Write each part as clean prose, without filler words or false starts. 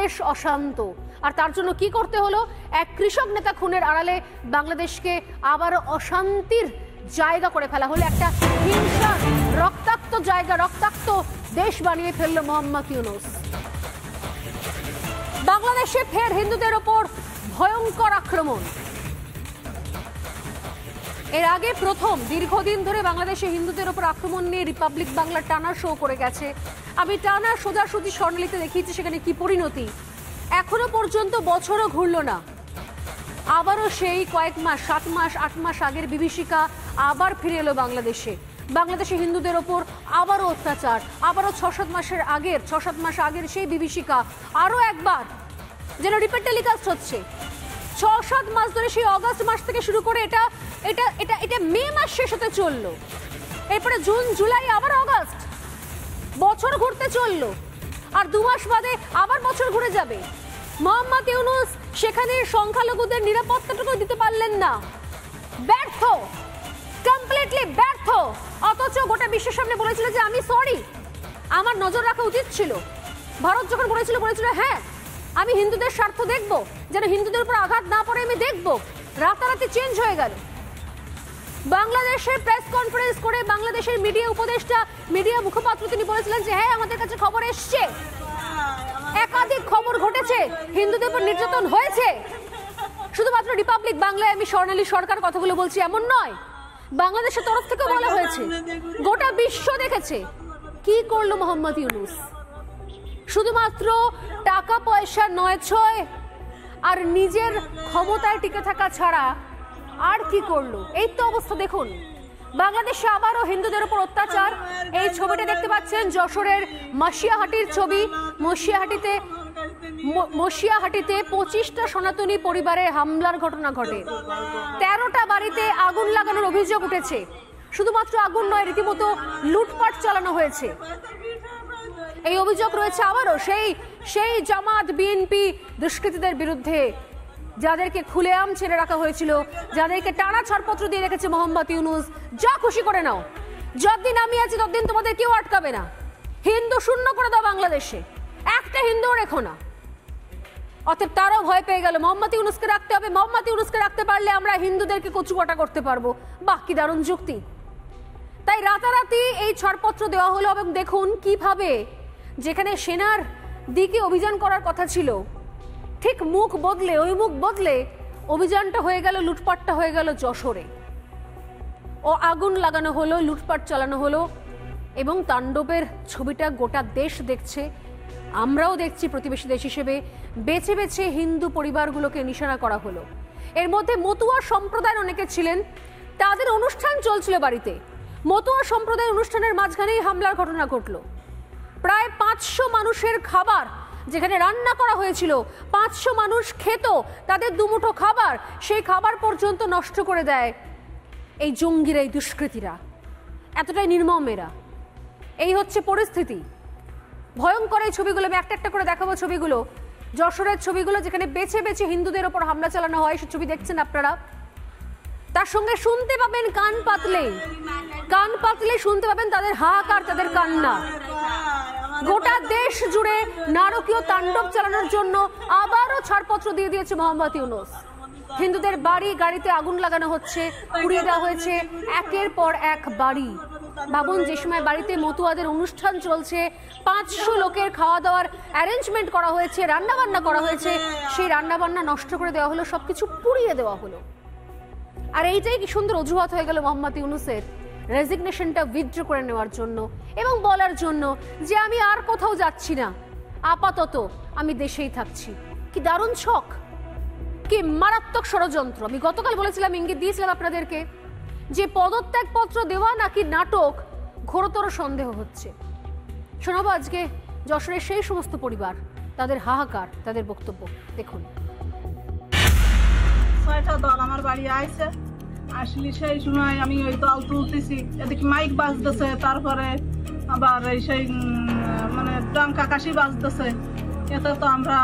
দেশ অশান্ত। আর তার জন্য কি করতে হলো? এক কৃষক নেতা খুনের আড়ালে বাংলাদেশকে আবার অশান্তির জায়গা করে ফেলা হলো, একটা হিংসার রক্তাক্ত জায়গা, রক্তাক্ত দেশ বানিয়ে ফেললো মোহাম্মদ ইউনূস। বাংলাদেশে ফের হিন্দুদের ওপর ভয়ঙ্কর আক্রমণ। এর আগে প্রথম দীর্ঘদিন ধরে বাংলাদেশে হিন্দুদের ওপর আক্রমণ নিয়ে রিপাবলিক বাংলা টানা শো করে গেছে। আমি টানা সোজাসুজি স্বর্ণালীতে দেখিয়েছি সেখানে কি পরিণতি। এখনো পর্যন্ত বছরও ঘুরলো না, আবারও সেই কয়েক মাস, 7 মাস 8 মাস আগের বিভীষিকা আবার ফিরে এলো বাংলাদেশে। বাংলাদেশে হিন্দুদের ওপর আবারও অত্যাচার, আবারও 6-7 মাস আগের সেই বিভীষিকা আরও একবার যেন রিপিট টেলিকাস্ট হচ্ছে। 6-7 মাস ধরে, সেই অগাস্ট মাস থেকে শুরু করে এটা এটা এটা এটা মে মাস শেষ হতে চললো, এরপরে জুন, জুলাই, আবার অগাস্ট, বছর ঘুরতে চললো। আর 2 মাস বাদে আবার বছর ঘুরে যাবে। মোহাম্মদ ইউনূস সেখানে সংখ্যালঘুদের নিরাপত্তাটুকু দিতে পারলেন না, ব্যর্থ, কমপ্লিটলি ব্যর্থ। অথচ গোটা বিশ্বের সামনে বলেছিল যে আমি সরি, আমার নজর রাখা উচিত ছিল। ভারত যখন বলেছিল হ্যাঁ আমি হিন্দুদের স্বার্থ দেখব, যেন হিন্দুদের উপর আঘাত না পড়ে আমি দেখব, রাতারাতি চেঞ্জ হয়ে গেল। বাংলাদেশের প্রেস কনফারেন্স করে বাংলাদেশের মিডিয়া উপদেষ্টা, মিডিয়া মুখপাত্র তিনি বলেছিলেন যে হ্যাঁ আমাদের কাছে খবর এসছে, একাধিক খবর ঘটেছে, হিন্দুদের উপর নির্যাতন হয়েছে। শুধুমাত্র রিপাবলিক বাংলায় আমি স্বর্ণালী সরকার কথাগুলো বলছি এমন নয়, বাংলাদেশের তরফ থেকে বলা হয়েছে, গোটা বিশ্ব দেখেছে। কি করলো মোহাম্মদ ইউনূস? শুধুমাত্র টাকা পয়সা নয় ছয় আর নিজের ক্ষমতায় টিকে থাকা ছাড়া আর কি করলো? এই তো অবস্থা দেখুন। বাংলাদেশে আবারও হিন্দুদের উপর অত্যাচার। এই ছবিটা দেখতে পাচ্ছেন যশোরের মসিয়াহাটির ছবি। মসিয়াহাটিতে 25টা সনাতনী পরিবারে হামলার ঘটনা ঘটে। 13টা বাড়িতে আগুন লাগানোর অভিযোগ উঠেছে। শুধুমাত্র আগুন নয়, রীতিমতো লুটপাট চালানো হয়েছে। এই অভিযোগ রয়েছে আবারও সেই জামাত বিএনপি দুষ্কৃতীদের বিরুদ্ধে, যাদেরকে খুলেআম ছেড়ে রাখা হয়েছিল, যাদেরকে টানা ছাড়পত্র দিয়ে রেখেছে মোহাম্মদ ইউনূস। যা খুশি করে নাও, যতদিন আমি আছি ততদিন তোমাদের কেউ আটকাবে না। হিন্দু শূন্য করে দাও বাংলাদেশে, একটা হিন্দুও রেখো না। অতএব তারাও ভয় পেয়ে গেল, মোহাম্মদ ইউনূসকে রাখতে হবে, মোহাম্মদ ইউনূসকে রাখতে পারলে আমরা হিন্দুদেরকে কচুকাটা করতে পারবো। বাহ, কি দারুণ যুক্তি। তাই রাতারাতি এই ছাড়পত্র দেওয়া হলো। এবং দেখুন কিভাবে যেখানে সেনার দিকে অভিযান করার কথা ছিল, ঠিক মুখ বদলে অভিযানটা হয়ে গেল, লুটপাটটা হয়ে গেল যশোরে। ও আগুন লাগানো হলো, লুটপাট চালানো হলো, এবং তাণ্ডবের ছবিটা গোটা দেশ দেখছে, আমরাও দেখছি প্রতিবেশী দেশ হিসেবে। বেছে বেছে হিন্দু পরিবারগুলোকে নিশানা করা হলো। এর মধ্যে মতুয়া সম্প্রদায়ের অনেকে ছিলেন, তাদের অনুষ্ঠান চলছিল বাড়িতে। মতুয়া সম্প্রদায়ের অনুষ্ঠানের মাঝখানেই হামলার ঘটনা ঘটলো। প্রায় 500 মানুষের খাবার যেখানে রান্না করা হয়েছিল, 500 মানুষ খেত তাদের দুমুঠো খাবার, সেই খাবার পর্যন্ত নষ্ট করে দেয় এই জঙ্গিরা, এই দুষ্কৃতীরা। এতটাই নির্মম এরা। এই হচ্ছে পরিস্থিতি। ভয়ঙ্কর এই ছবিগুলো আমি একটা করে দেখাবো। ছবিগুলো যশোরের ছবিগুলো, যেখানে বেছে বেছে হিন্দুদের ওপর হামলা চালানো হয়, সে ছবি দেখছেন আপনারা। তার সঙ্গে শুনতে পাবেন কান পাতলে শুনতে পাবেন তাদের হাহাকার, তাদের কান্না। গোটা দেশ জুড়ে নারকীয় তাণ্ডব চালানোর জন্য আবারও ছাড়পত্র দিয়ে দিয়েছে মোহাম্মদ ইউনূস। হিন্দুদের বাড়ি গাড়িতে আগুন লাগানো হচ্ছে, পুড়িয়ে দেওয়া হয়েছে একের পর এক বাড়ি। ভাবুন, যে সময় বাড়িতে মতুয়াদের অনুষ্ঠান চলছে, 500 লোকের খাওয়া দাওয়ার অ্যারেঞ্জমেন্ট করা হয়েছে, রান্নাবান্না করা হয়েছে, সেই রান্নাবান্না নষ্ট করে দেওয়া হলো, সবকিছু পুড়িয়ে দেওয়া হলো। আর এইটাই কি সুন্দর অজুহাত হয়ে গেল মোহাম্মদ ইউনূসের, রেজিগনেশনটা উইথড্র করে নেওয়ার জন্য এবং বলার জন্য যে আমি আর কোথাও যাচ্ছি না, আপাতত আমি দেশেই থাকছি। কি দারুণ ছক, কি মারাত্মক ষড়যন্ত্র। আমি গতকাল বলেছিলাম, ইঙ্গিত দিয়েছিলাম আপনাদেরকে, যে পদত্যাগপত্র দেওয়া নাকি নাটক, ঘোরতর সন্দেহ হচ্ছে। শোনাবো আজকে যশোরের সেই সমস্ত পরিবার, তাদের হাহাকার, তাদের বক্তব্য। দেখুন। 6টা দল আমার বাড়ি আইছে, আসলে সেই সময় আমি ওই দল তুলতেছি, এদিকে মাইক বাজতেছে, তারপরে আবার এই সেই মানে ডাঙ্কা কাশি বাজতেছে। এতে তো আমরা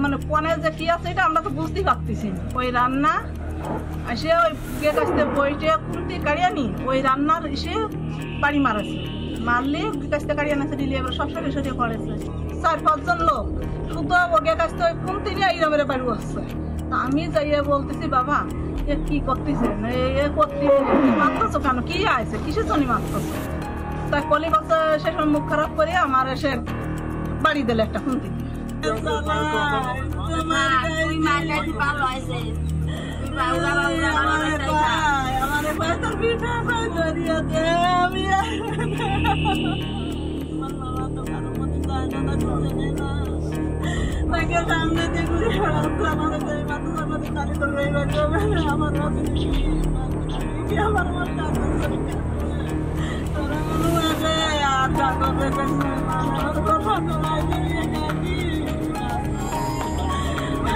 মানে কোনে যে কি আছে এটা আমরা তো বুঝতেই পারতেছি। ওই রান্না এসে ওই গেট আসতে বইটে খুঁটি কাড়িয়ে নি, ওই রান্নার এসে বাড়ি মারাছে, মারলে কাছতে কাড়িয়ে আনাছে, দিলে এবার সব সরিয়ে সরিয়ে করেছে। 4-5 জন লোক শুধু ওকে কাছ থেকে কোন তিনি আইরা মেরে বাড়ি আসছে। তা আমি যাইয়া বলতেছি বাবা এ কি করতেছেন, এ করতে মারতেছো কেন, কি আইছে, কিসের জন্য মারতেছো? তাই কলি বলছে সে মুখ খারাপ করে আমার এসে বাড়ি দিলে একটা খুন্তি। সামনে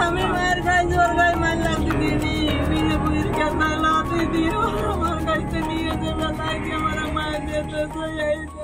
আমি মায়ের খাই জোর গাই মার লাগতে দিবি বিয়ে বুড়ির কাছে লাতে দিও আমার কাছে নিয়ে যাবে তাই আমার মায়ের যেতে